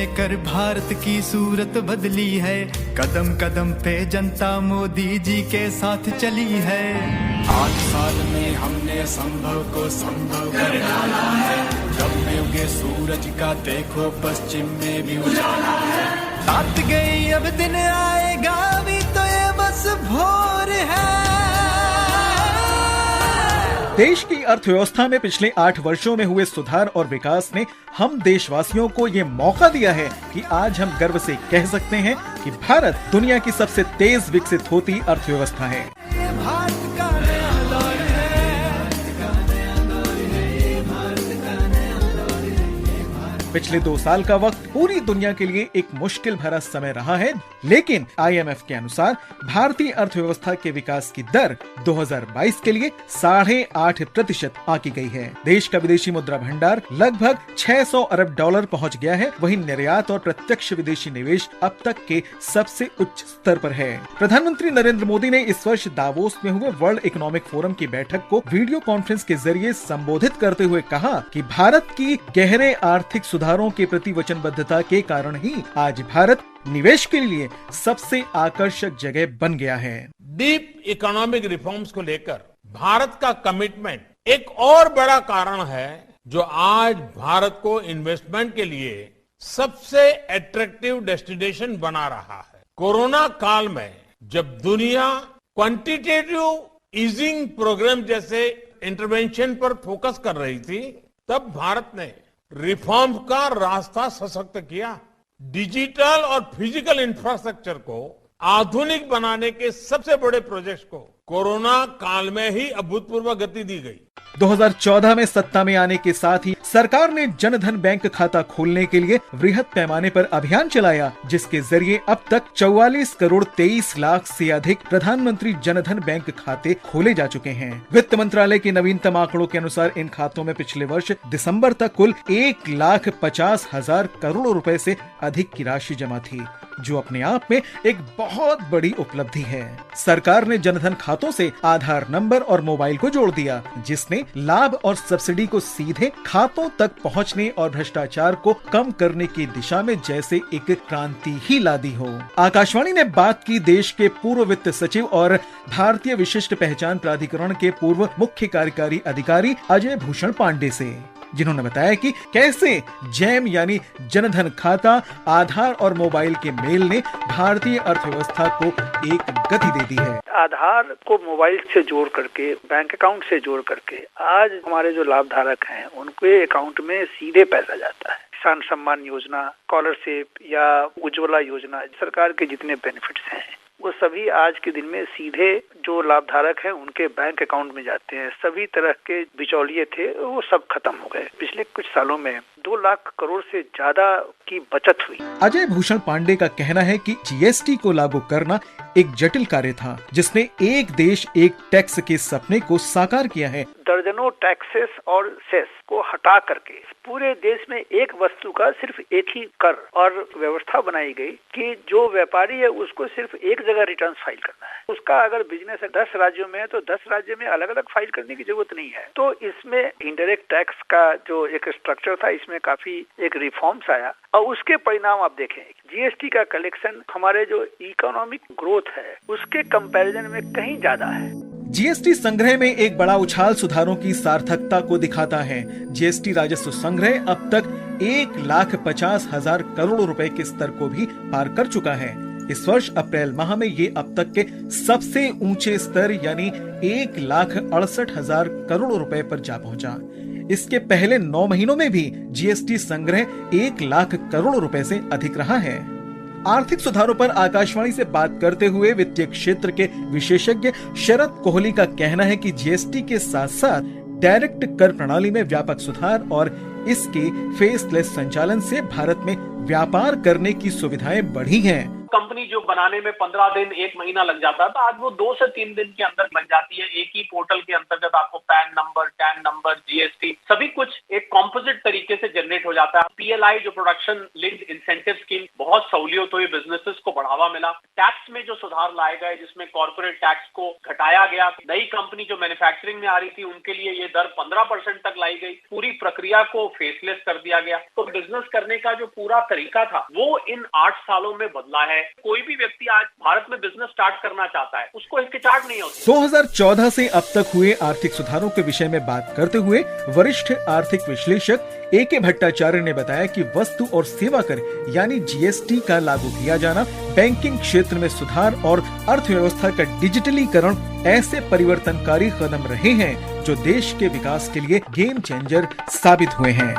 लेकर भारत की सूरत बदली है। कदम कदम पे जनता मोदी जी के साथ चली है। 8 साल में हमने संभव को संभव कर डाला है। जब में उगे सूरज का देखो पश्चिम में भी उजाला है। रात गई अब दिन आएगा, अभी तो ये बस भोर है। देश की अर्थव्यवस्था में पिछले 8 वर्षों में हुए सुधार और विकास ने हम देशवासियों को ये मौका दिया है कि आज हम गर्व से कह सकते हैं कि भारत दुनिया की सबसे तेज विकसित होती अर्थव्यवस्था है। पिछले 2 साल का वक्त पूरी दुनिया के लिए एक मुश्किल भरा समय रहा है, लेकिन IMF के अनुसार भारतीय अर्थव्यवस्था के विकास की दर 2022 के लिए 8.5% आंकी गई है। देश का विदेशी मुद्रा भंडार लगभग 600 अरब डॉलर पहुंच गया है। वहीं निर्यात और प्रत्यक्ष विदेशी निवेश अब तक के सबसे उच्च स्तर पर है। प्रधानमंत्री नरेंद्र मोदी ने इस वर्ष दावोस में हुए वर्ल्ड इकोनॉमिक फोरम की बैठक को वीडियो कॉन्फ्रेंस के जरिए संबोधित करते हुए कहा कि भारत की गहरे आर्थिक सुधारों के प्रति वचनबद्धता के कारण ही आज भारत निवेश के लिए सबसे आकर्षक जगह बन गया है। डीप इकोनॉमिक रिफॉर्म्स को लेकर भारत का कमिटमेंट एक और बड़ा कारण है जो आज भारत को इन्वेस्टमेंट के लिए सबसे अट्रैक्टिव डेस्टिनेशन बना रहा है। कोरोना काल में जब दुनिया क्वांटिटेटिव ईजिंग प्रोग्राम जैसे इंटरवेंशन पर फोकस कर रही थी, तब भारत ने रिफॉर्म का रास्ता सशक्त किया। डिजिटल और फिजिकल इंफ्रास्ट्रक्चर को आधुनिक बनाने के सबसे बड़े प्रोजेक्ट्स को कोरोना काल में ही अभूतपूर्व गति दी गई। 2014 में सत्ता में आने के साथ ही सरकार ने जनधन बैंक खाता खोलने के लिए वृहद पैमाने पर अभियान चलाया, जिसके जरिए अब तक 44 करोड़ 23 लाख से अधिक प्रधानमंत्री जनधन बैंक खाते खोले जा चुके हैं। वित्त मंत्रालय के नवीनतम आंकड़ों के अनुसार इन खातों में पिछले वर्ष दिसंबर तक कुल 1,50,000 करोड़ रुपए से अधिक की राशि जमा थी, जो अपने आप में एक बहुत बड़ी उपलब्धि है। सरकार ने जनधन खातों से आधार नंबर और मोबाइल को जोड़ दिया, जिसने लाभ और सब्सिडी को सीधे खातों तक पहुंचने और भ्रष्टाचार को कम करने की दिशा में जैसे एक क्रांति ही ला दी हो। आकाशवाणी ने बात की देश के पूर्व वित्त सचिव और भारतीय विशिष्ट पहचान प्राधिकरण के पूर्व मुख्य कार्यकारी अधिकारी अजय भूषण पांडे से, जिन्होंने बताया कि कैसे जैम यानी जनधन खाता, आधार और मोबाइल के मेल ने भारतीय अर्थव्यवस्था को एक गति दे दी है। आधार को मोबाइल से जोड़ करके, बैंक अकाउंट से जोड़ करके आज हमारे जो लाभधारक हैं उनके अकाउंट में सीधे पैसा जाता है। किसान सम्मान योजना, स्कॉलरशिप या उज्ज्वला योजना, सरकार के जितने बेनिफिट्स हैं वो सभी आज के दिन में सीधे जो लाभधारक हैं उनके बैंक अकाउंट में जाते हैं। सभी तरह के बिचौलिए थे वो सब खत्म हो गए। पिछले कुछ सालों में 2 लाख करोड़ से ज्यादा की बचत हुई। अजय भूषण पांडे का कहना है कि GST को लागू करना एक जटिल कार्य था, जिसने एक देश एक टैक्स के सपने को साकार किया है। दर्जनों टैक्सेस और सेस को हटा करके पूरे देश में एक वस्तु का सिर्फ एक ही कर और व्यवस्था बनाई गई कि जो व्यापारी है उसको सिर्फ एक जगह रिटर्न फाइल करना है। उसका अगर बिजनेस 10 राज्यों में है तो 10 राज्यों में अलग अलग फाइल करने की जरूरत नहीं है। तो इसमें इनडायरेक्ट टैक्स का जो एक स्ट्रक्चर था, इसमें काफी एक रिफॉर्म्स आया और उसके परिणाम आप देखें। GST का कलेक्शन हमारे जो इकोनॉमिक ग्रोथ है उसके कंपैरिजन में कहीं ज्यादा है। GST संग्रह में एक बड़ा उछाल सुधारों की सार्थकता को दिखाता है। GST राजस्व संग्रह अब तक 1,50,000 करोड़ रुपए के स्तर को भी पार कर चुका है। इस वर्ष अप्रैल माह में ये अब तक के सबसे ऊंचे स्तर यानी 1,68,000 करोड़ रुपए पर जा पहुंचा। इसके पहले 9 महीनों में भी GST संग्रह 1 लाख करोड़ रुपए से अधिक रहा है। आर्थिक सुधारों पर आकाशवाणी से बात करते हुए वित्तीय क्षेत्र के विशेषज्ञ शरद कोहली का कहना है कि GST के साथ साथ डायरेक्ट कर प्रणाली में व्यापक सुधार और इसके फेसलेस संचालन से भारत में व्यापार करने की सुविधाएं बढ़ी हैं। कंपनी जो बनाने में 15 दिन 1 महीना लग जाता था, आज वो 2 से 3 दिन के अंदर बन जाती है। एक ही पोर्टल के अंतर्गत आपको pan number, tan number, GST सभी कुछ एक कॉम्पोजिट तरीके से जनरेट हो जाता है। पीएलआई जो प्रोडक्शन लिंक्ड इंसेंटिव स्कीम, बहुत सहूलियत हुई, बिजनेसेस को बढ़ावा मिला। टैक्स में जो सुधार लाए गए जिसमें कॉर्पोरेट टैक्स को घटाया गया, नई कंपनी जो मैन्युफैक्चरिंग में आ रही थी उनके लिए ये दर 15% तक लाई गई, पूरी प्रक्रिया को फेसलेस कर दिया गया। तो बिजनेस करने का जो पूरा तरीका था वो इन 8 सालों में बदला है। कोई भी व्यक्ति आज भारत में बिजनेस स्टार्ट करना चाहता है, उसको हिचकिचाहट नहीं होती। 2014 से अब तक हुए आर्थिक सुधारों के विषय में बात करते हुए वरिष्ठ आर्थिक विश्लेषक ए.के. भट्टाचार्य ने बताया कि वस्तु और सेवा कर यानी जीएसटी का लागू किया जाना, बैंकिंग क्षेत्र में सुधार और अर्थव्यवस्था का डिजिटलीकरण ऐसे परिवर्तनकारी कदम रहे हैं जो देश के विकास के लिए गेम चेंजर साबित हुए हैं।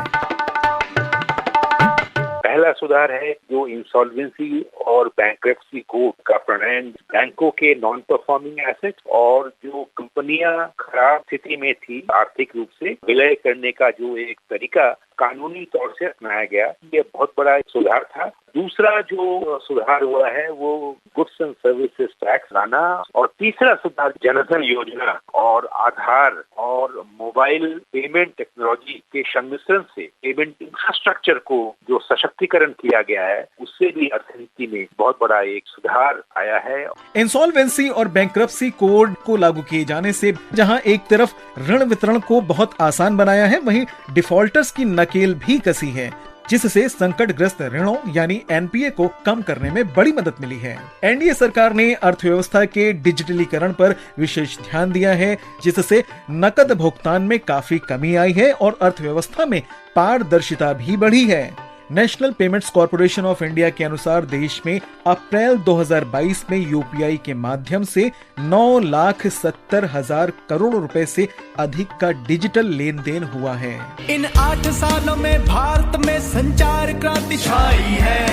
पहला सुधार है जो इंसॉल्वेंसी और बैंक्रप्सी कोड का प्रणयन, बैंकों के नॉन परफॉर्मिंग एसेट और जो कंपनियां खराब स्थिति में थी आर्थिक रूप से विलय करने का जो एक तरीका कानूनी तौर से अपनाया गया, ये बहुत बड़ा सुधार था। दूसरा जो सुधार हुआ है वो गुड्स एंड सर्विसेज टैक्स लाना, और तीसरा सुधार जनधन योजना और आधार और मोबाइल पेमेंट टेक्नोलॉजी के सम्मिश्रण से पेमेंट इंफ्रास्ट्रक्चर को जो सशक्तिकरण किया गया है, उससे भी अर्थनीति में बहुत बड़ा एक सुधार आया है। इंसॉल्वेंसी और बैंक्रप्सी कोड को लागू किए जाने से जहां एक तरफ ऋण वितरण को बहुत आसान बनाया है, वहीं डिफॉल्टर्स की नकेल भी कसी है, जिससे संकटग्रस्त ऋणों यानी एनपीए को कम करने में बड़ी मदद मिली है। एनडीए सरकार ने अर्थव्यवस्था के डिजिटलीकरण पर विशेष ध्यान दिया है, जिससे नकद भुगतान में काफी कमी आई है और अर्थव्यवस्था में पारदर्शिता भी बढ़ी है। National payments corporation of India के अनुसार देश में अप्रैल 2022 में यूपीआई के माध्यम से 9,70,000 करोड़ रुपए से अधिक का डिजिटल लेन देन हुआ है। इन 8 सालों में भारत में संचार क्रांति छाई है,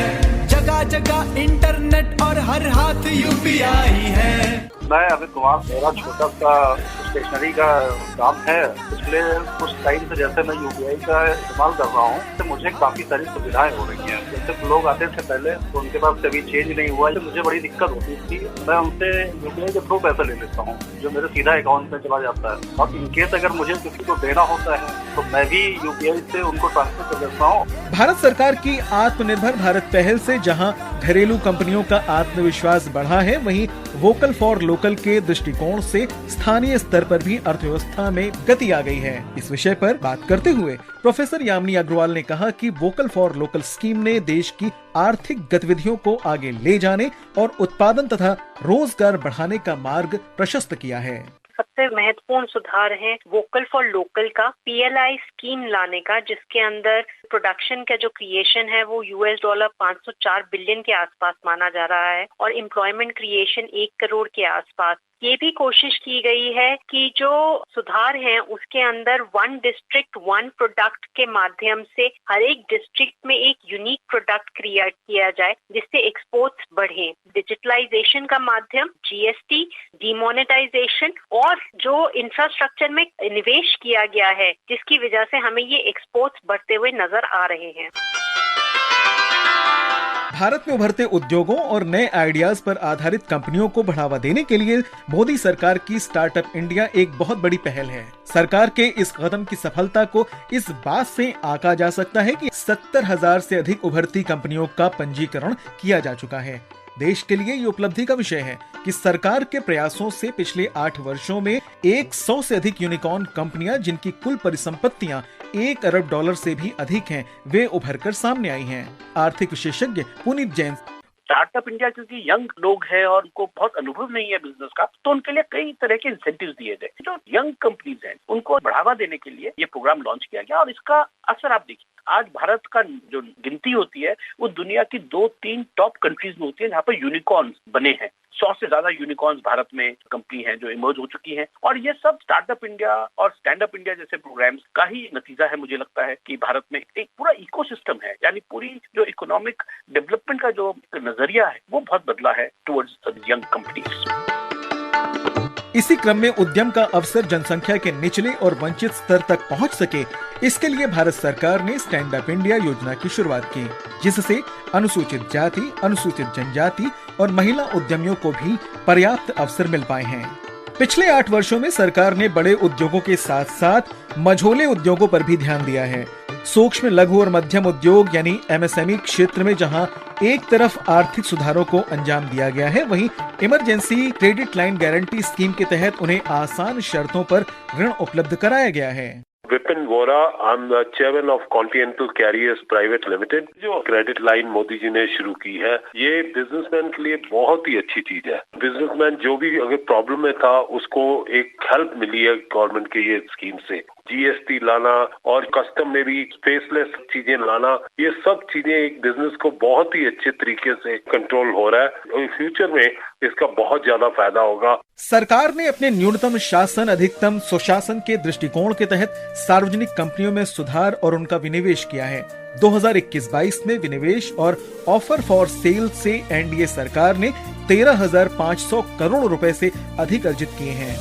जगह जगह इंटरनेट और हर हाथ यूपीआई है। मैं अभी कुमार, मेरा छोटा सा स्टेशनरी का काम है, इसलिए कुछ टाइम से जैसे मैं यूपीआई का इस्तेमाल कर रहा हूँ तो मुझे काफी सारी सुविधाएं हो रही हैं। जैसे लोग आते थे पहले तो उनके पास कभी चेंज नहीं हुआ तो मुझे बड़ी दिक्कत होती थी। मैं उनसे यूपीआई के थ्रू पैसा ले लेता हूँ जो मेरे सीधा अकाउंट में चला जाता है, और इनकेस अगर मुझे किसी को देना होता है तो मैं भी यूपीआई से उनको ट्रांसफर कर देता हूँ। भारत सरकार की आत्मनिर्भर भारत पहल से जहां घरेलू कंपनियों का आत्मविश्वास बढ़ा है, वहीं वोकल फॉर लोकल के दृष्टिकोण से स्थानीय स्तर पर भी अर्थव्यवस्था में गति आ गई है। इस विषय पर बात करते हुए प्रोफेसर यामिनी अग्रवाल ने कहा कि वोकल फॉर लोकल स्कीम ने देश की आर्थिक गतिविधियों को आगे ले जाने और उत्पादन तथा रोजगार बढ़ाने का मार्ग प्रशस्त किया है। सबसे महत्वपूर्ण सुधार है वोकल फॉर लोकल का पीएलआई स्कीम लाने का, जिसके अंदर प्रोडक्शन का जो क्रिएशन है वो $504 बिलियन के आसपास माना जा रहा है और एम्प्लॉयमेंट क्रिएशन 1 करोड़ के आसपास। ये भी कोशिश की गई है कि जो सुधार हैं उसके अंदर 1 डिस्ट्रिक्ट 1 प्रोडक्ट के माध्यम से हर एक डिस्ट्रिक्ट में एक यूनिक प्रोडक्ट क्रिएट किया जाए जिससे एक्सपोर्ट्स बढ़े। डिजिटलाइजेशन का माध्यम, जीएसटी, डीमोनेटाइजेशन और जो इंफ्रास्ट्रक्चर में निवेश किया गया है जिसकी वजह से हमें ये एक्सपोर्ट्स बढ़ते हुए नजर आ रहे हैं। भारत में उभरते उद्योगों और नए आइडियाज पर आधारित कंपनियों को बढ़ावा देने के लिए मोदी सरकार की स्टार्टअप इंडिया एक बहुत बड़ी पहल है। सरकार के इस कदम की सफलता को इस बात से आंका जा सकता है कि 70,000 से अधिक उभरती कंपनियों का पंजीकरण किया जा चुका है। देश के लिए ये उपलब्धि का विषय है कि सरकार के प्रयासों से पिछले 8 वर्षों में 100 से अधिक यूनिकॉर्न कंपनियां जिनकी कुल परिसंपत्तियां $1 अरब से भी अधिक हैं, वे उभर कर सामने आई हैं। आर्थिक विशेषज्ञ पुनीत जैन। स्टार्टअप इंडिया क्योंकि यंग लोग हैं और उनको बहुत अनुभव नहीं है बिजनेस का, तो उनके लिए कई तरह के इंसेंटिव्स दिए गए। जो यंग कंपनीज हैं उनको बढ़ावा देने के लिए ये प्रोग्राम लॉन्च किया गया और इसका असर आप देखिए। आज भारत का जो गिनती होती है वो दुनिया की 2-3 टॉप कंट्रीज में होती है जहाँ पर यूनिकॉर्न्स बने हैं। 100 से ज्यादा यूनिकॉर्न्स भारत में कंपनी हैं जो इमर्ज हो चुकी हैं, और ये सब स्टार्टअप इंडिया और स्टैंड अप इंडिया जैसे प्रोग्राम्स का ही नतीजा है। मुझे लगता है कि भारत में एक पूरा इकोसिस्टम है, यानी पूरी जो इकोनॉमिक डेवलपमेंट का जो नजरिया है वो बहुत बदला है टुवर्ड्स यंग कंपनीज। इसी क्रम में उद्यम का अवसर जनसंख्या के निचले और वंचित स्तर तक पहुंच सके, इसके लिए भारत सरकार ने स्टैंड अप इंडिया योजना की शुरुआत की, जिससे अनुसूचित जाति, अनुसूचित जनजाति और महिला उद्यमियों को भी पर्याप्त अवसर मिल पाए हैं। पिछले 8 वर्षों में सरकार ने बड़े उद्योगों के साथ साथ मझोले उद्योगों पर भी ध्यान दिया है। सूक्ष्म, लघु और मध्यम उद्योग यानी MSME क्षेत्र में जहां एक तरफ आर्थिक सुधारों को अंजाम दिया गया है, वहीं emergency credit line guarantee scheme के तहत उन्हें आसान शर्तों पर ऋण उपलब्ध कराया गया है। Vipin Vora, I am the chairman of continental carriers private limited. जो क्रेडिट लाइन मोदी जी ने शुरू की है, ये बिजनेसमैन के लिए बहुत ही अच्छी चीज है। बिजनेसमैन जो भी अगर प्रॉब्लम में था, उसको एक हेल्प मिली है गवर्नमेंट के ये स्कीम से। GST लाना और कस्टम में भी फेसलेस चीजें लाना, ये सब चीजें एक बिजनेस को बहुत ही अच्छे तरीके से कंट्रोल हो रहा है और फ्यूचर में इसका बहुत ज्यादा फायदा होगा। सरकार ने अपने न्यूनतम शासन अधिकतम सुशासन के दृष्टिकोण के तहत सार्वजनिक कंपनियों में सुधार और उनका विनिवेश किया है। 2021-22 में विनिवेश और ऑफर फॉर सेल से NDA सरकार ने 13,500 करोड़ रुपए से अधिक अर्जित किए हैं।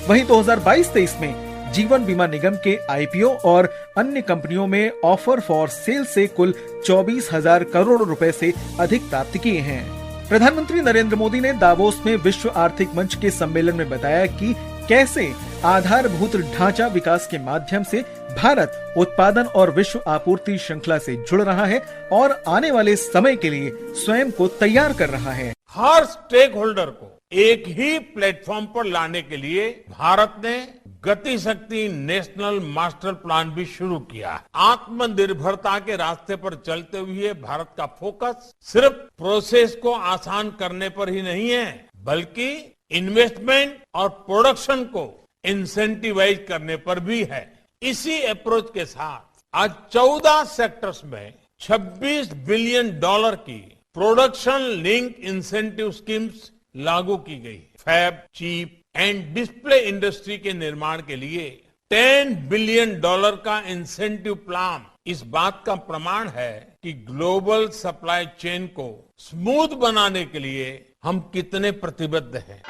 वहीं 2022-23 में जीवन बीमा निगम के IPO और अन्य कंपनियों में ऑफर फॉर सेल से कुल 24,000 करोड़ रुपए से अधिक प्राप्त किए हैं। प्रधानमंत्री नरेंद्र मोदी ने दावोस में विश्व आर्थिक मंच के सम्मेलन में बताया कि कैसे आधारभूत ढांचा विकास के माध्यम से भारत उत्पादन और विश्व आपूर्ति श्रृंखला से जुड़ रहा है और आने वाले समय के लिए स्वयं को तैयार कर रहा है। हर स्टेक होल्डर को एक ही प्लेटफॉर्म पर लाने के लिए भारत ने गति शक्ति नेशनल मास्टर प्लान भी शुरू किया है। आत्मनिर्भरता के रास्ते पर चलते हुए भारत का फोकस सिर्फ प्रोसेस को आसान करने पर ही नहीं है, बल्कि इन्वेस्टमेंट और प्रोडक्शन को इंसेंटिवाइज करने पर भी है। इसी अप्रोच के साथ आज 14 सेक्टर्स में $26 बिलियन की प्रोडक्शन लिंक इंसेंटिव स्कीम्स लागू की गई। Fab, chip and display industry के निर्माण के लिए $10 बिलियन का इंसेंटिव प्लान इस बात का प्रमाण है कि ग्लोबल सप्लाई चेन को स्मूथ बनाने के लिए हम कितने प्रतिबद्ध हैं।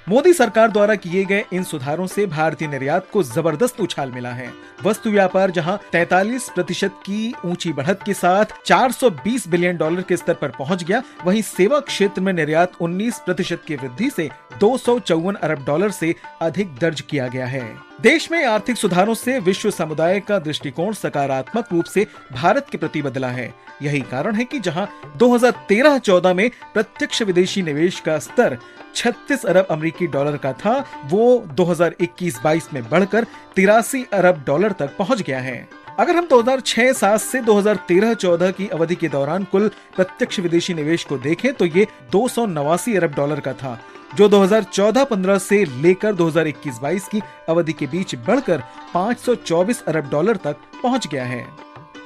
मोदी सरकार द्वारा किए गए इन सुधारों से भारतीय निर्यात को जबरदस्त उछाल मिला है। वस्तु व्यापार जहां 43% की ऊंची बढ़त के साथ $420 बिलियन के स्तर पर पहुंच गया, वहीं सेवा क्षेत्र में निर्यात 19% की वृद्धि से $254 अरब से अधिक दर्ज किया गया है। देश में आर्थिक सुधारों से विश्व समुदाय का दृष्टिकोण सकारात्मक रूप से भारत के प्रति बदला है। यही कारण है कि जहां 2013-14 में प्रत्यक्ष विदेशी निवेश का स्तर 36 अरब अमेरिकी डॉलर का था, वो 2021-22 में बढ़कर 83 अरब डॉलर तक पहुंच गया है। अगर हम 2006-07 से 2013-14 की अवधि के दौरान कुल प्रत्यक्ष विदेशी निवेश को देखें तो ये 289 अरब डॉलर का था, जो 2014-15 से लेकर 2021-22 की अवधि के बीच बढ़कर 524 अरब डॉलर तक पहुंच गया है।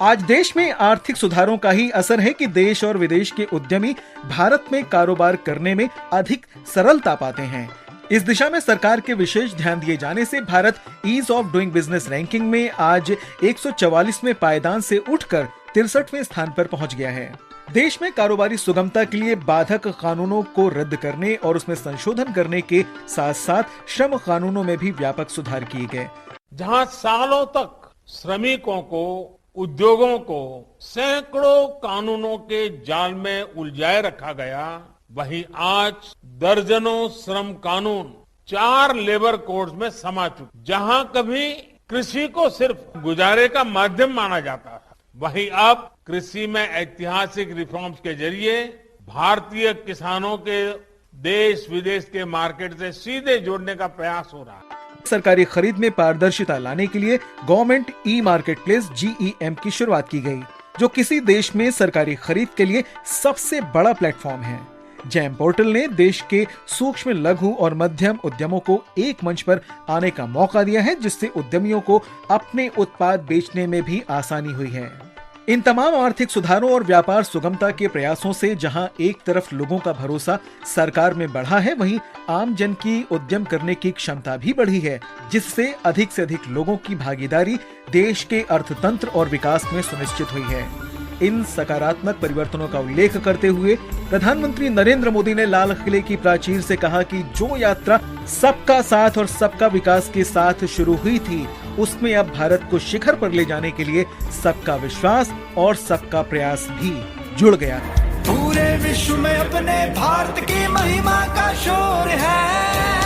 आज देश में आर्थिक सुधारों का ही असर है कि देश और विदेश के उद्यमी भारत में कारोबार करने में अधिक सरलता पाते हैं। इस दिशा में सरकार के विशेष ध्यान दिए जाने से Bharat ease of doing business ranking में आज 144वें पायदान से उठकर 63वें स्थान पर पहुंच गया है। देश में कारोबारी सुगमता के लिए बाधक कानूनों को रद्द करने और उसमें संशोधन करने के साथ साथ श्रम कानूनों में भी व्यापक सुधार किए गए। जहां सालों तक श्रमिकों को, उद्योगों को सैकड़ों कानूनों के जाल में उलझाए रखा गया, वहीं आज दर्जनों श्रम कानून 4 लेबर कोड्स में समा चुके। जहां कभी कृषि को सिर्फ गुजारे का माध्यम माना जाता था, वहीं अब कृषि में ऐतिहासिक रिफॉर्म्स के जरिए भारतीय किसानों के देश विदेश के मार्केट से सीधे जोड़ने का प्रयास हो रहा है। सरकारी खरीद में पारदर्शिता लाने के लिए government e market place GEM की शुरुआत की गई, जो किसी देश में सरकारी खरीद के लिए सबसे बड़ा प्लेटफॉर्म है। जैम पोर्टल ने देश के सूक्ष्म, लघु और मध्यम उद्यमों को एक मंच पर आने का मौका दिया है, जिससे उद्यमियों को अपने उत्पाद बेचने में भी आसानी हुई है। इन तमाम आर्थिक सुधारों और व्यापार सुगमता के प्रयासों से जहां एक तरफ लोगों का भरोसा सरकार में बढ़ा है, वहीं आम जन की उद्यम करने की क्षमता भी बढ़ी है, जिससे अधिक से अधिक लोगों की भागीदारी देश के अर्थतंत्र और विकास में सुनिश्चित हुई है। इन सकारात्मक परिवर्तनों का उल्लेख करते हुए प्रधानमंत्री नरेंद्र मोदी ने लाल किले की प्राचीर से कहा कि जो यात्रा सबका साथ और सबका विकास के साथ शुरू हुई थी, उसमें अब भारत को शिखर पर ले जाने के लिए सबका विश्वास और सबका प्रयास भी जुड़ गया है। पूरे विश्व में अपने भारत की महिमा का शोर है।